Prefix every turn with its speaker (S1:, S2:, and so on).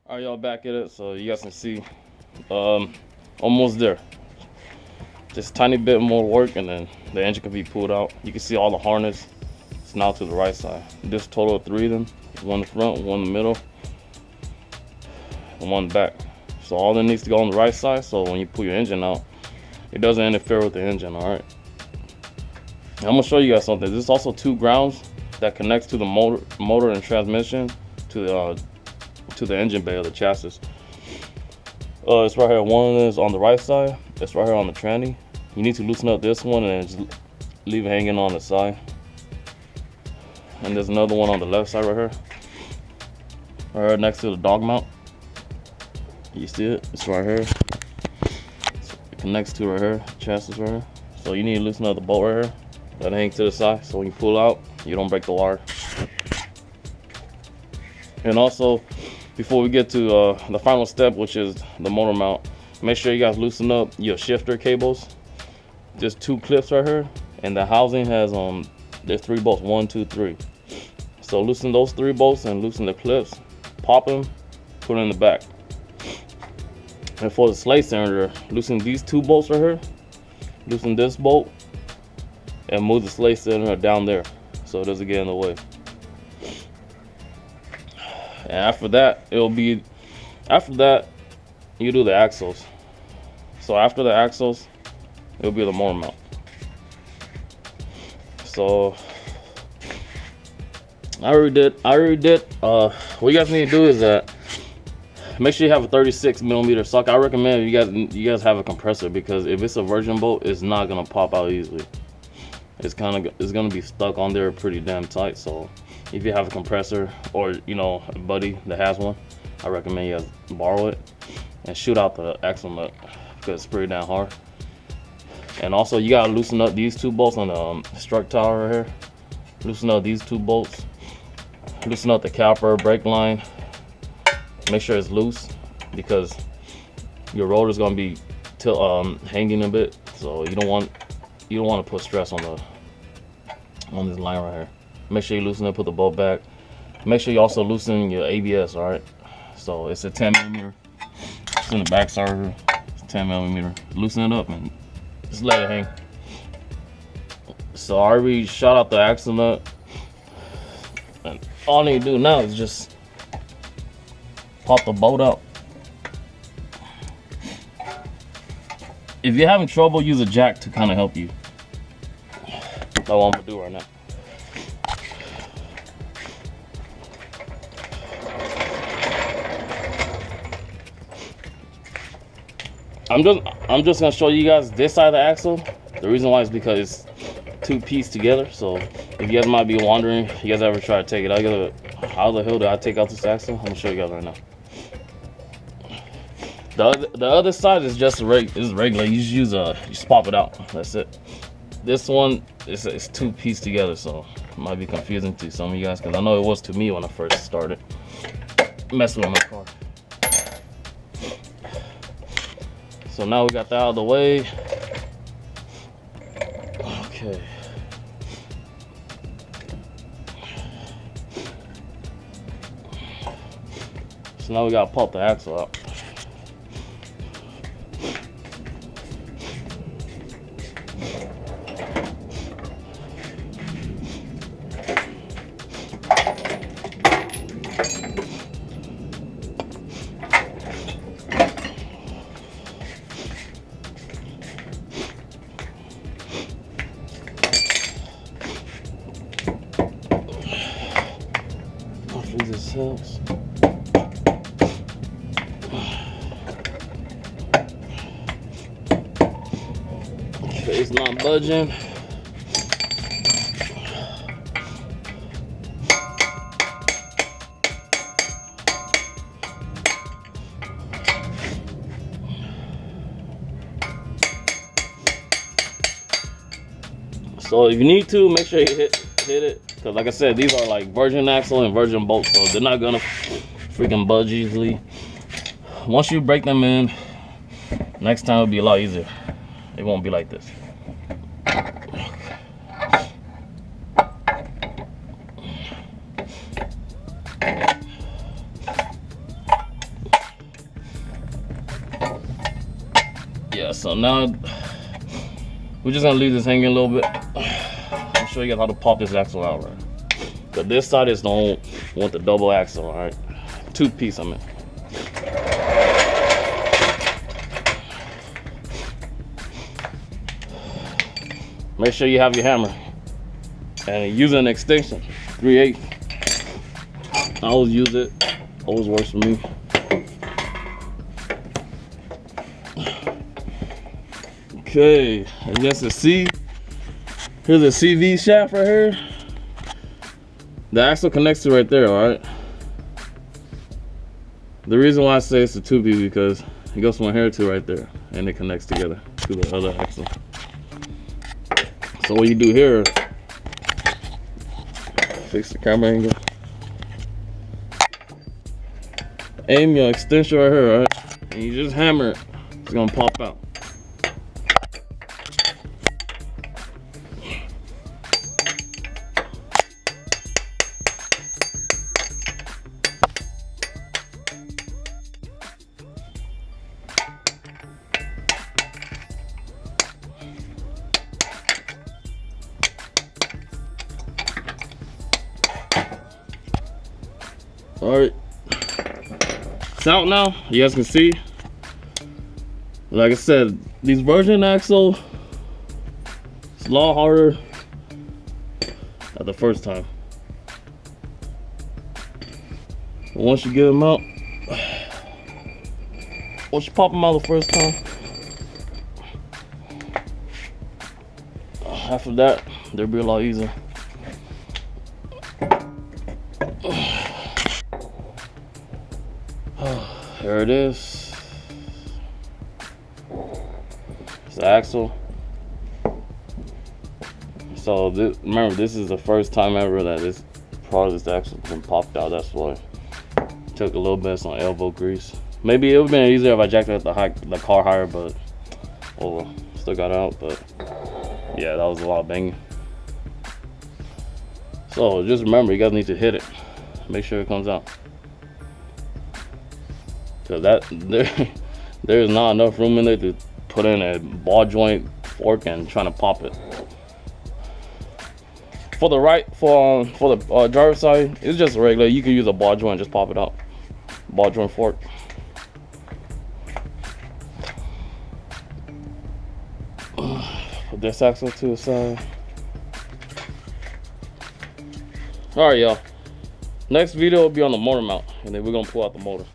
S1: All right, y'all, back at it. So you guys can see, almost there. Just tiny bit more work, and then the engine can be pulled out. You can see all the harness. It's now to the right side. This total of 3 of them: one in the front, one in the middle, and one in the back. So all that needs to go on the right side. So when you pull your engine out, it doesn't interfere with the engine. All right. I'm gonna show you guys something. There's also 2 grounds that connects to the motor and transmission to the engine bay of the chassis. It's right here. One is on the right side. It's right here on the tranny. You need to loosen up this one and just leave it hanging on the side. And there's another one on the left side right here. Right here next to the dog mount. You see it? It's right here. It connects to right here, chassis right here. So you need to loosen up the bolt right here. Let it hang to the side so when you pull out, you don't break the wire. And also, before we get to the final step, which is the motor mount, make sure you guys loosen up your shifter cables. There's 2 clips right here, and the housing has there's 3 bolts, 1, 2, 3. So loosen those 3 bolts and loosen the clips, pop them, put it in the back. And for the slate cylinder, loosen these 2 bolts right here, loosen this bolt, and move the slate cylinder down there so it doesn't get in the way. And after that, you do the axles. So after the axles, it'll be the motor mount. So I already did. What you guys need to do is make sure you have a 36mm socket. I recommend you guys have a compressor, because if it's a virgin bolt, it's not gonna pop out easily. It's gonna be stuck on there pretty damn tight. So if you have a compressor, or a buddy that has one, I recommend you guys borrow it and shoot out the axle nut, because it's pretty damn hard. And also, you gotta loosen up these 2 bolts on the strut tower right here. Loosen up these 2 bolts. Loosen up the caliper, brake line. Make sure it's loose, because your rotor's gonna be hanging a bit, so you don't want to put stress on this line right here. Make sure you loosen it, put the bolt back. Make sure you also loosen your ABS. All right. So it's a 10mm. It's in the back side. It's 10mm. Loosen it up and just let it hang. So I already shot out the axle nut, and all I need to do now is just pop the bolt out. If you're having trouble, use a jack to kind of help you. That's what I'm gonna do right now. I'm just gonna show you guys this side of the axle. The reason why is because it's 2 pieces together. So if you guys might be wondering, you guys ever try to take it out, how the hell do I take out this axle? I'm gonna show you guys right now. The other side is just regular. You just pop it out. That's it. This one is 2 pieces together, so it might be confusing to some of you guys, because I know it was to me when I first started messing with my car. So now we got that out of the way. Okay. So now we gotta pop the axle out. Hopefully this helps. Okay, it's not budging. So if you need to, make sure you hit it, because like I said, these are like virgin axle and virgin bolts, so they're not gonna freaking budge easily. Once you break them in, next time it'll be a lot easier. It won't be like this. Yeah, so now we're just gonna leave this hanging a little bit. I'll show you guys how to pop this axle out, right? But this side is don't want the double axle, all right? 2-piece, I mean. Make sure you have your hammer and use an extension, 3/8. I always use it, always works for me. Okay, and just to see, here's a CV shaft right here. The axle connects to right there, all right? The reason why I say it's a 2-piece because it goes from here to right there, and it connects together to the other axle. So what you do here, fix the camera angle, aim your extension right here, right? And you just hammer it, it's gonna pop out. All right, it's out now. You guys can see, like I said, these version axle, it's a lot harder than the first time. But once you get them out, once you pop them out the first time, after that, they'll be a lot easier. There it is. It's the axle. So remember, this is the first time ever that this axle been popped out. That's why it took a little bit of some elbow grease. Maybe it would have been easier if I jacked it the car higher, but oh well, still got it out. But yeah, that was a lot of banging. So just remember, you guys need to hit it. Make sure it comes out. Cause there's not enough room in there to put in a ball joint fork and trying to pop it. For the driver's side, it's just regular. You can use a ball joint, just pop it out. Ball joint fork. Put this axle to the side. All right, y'all. Next video will be on the motor mount, and then we're gonna pull out the motor.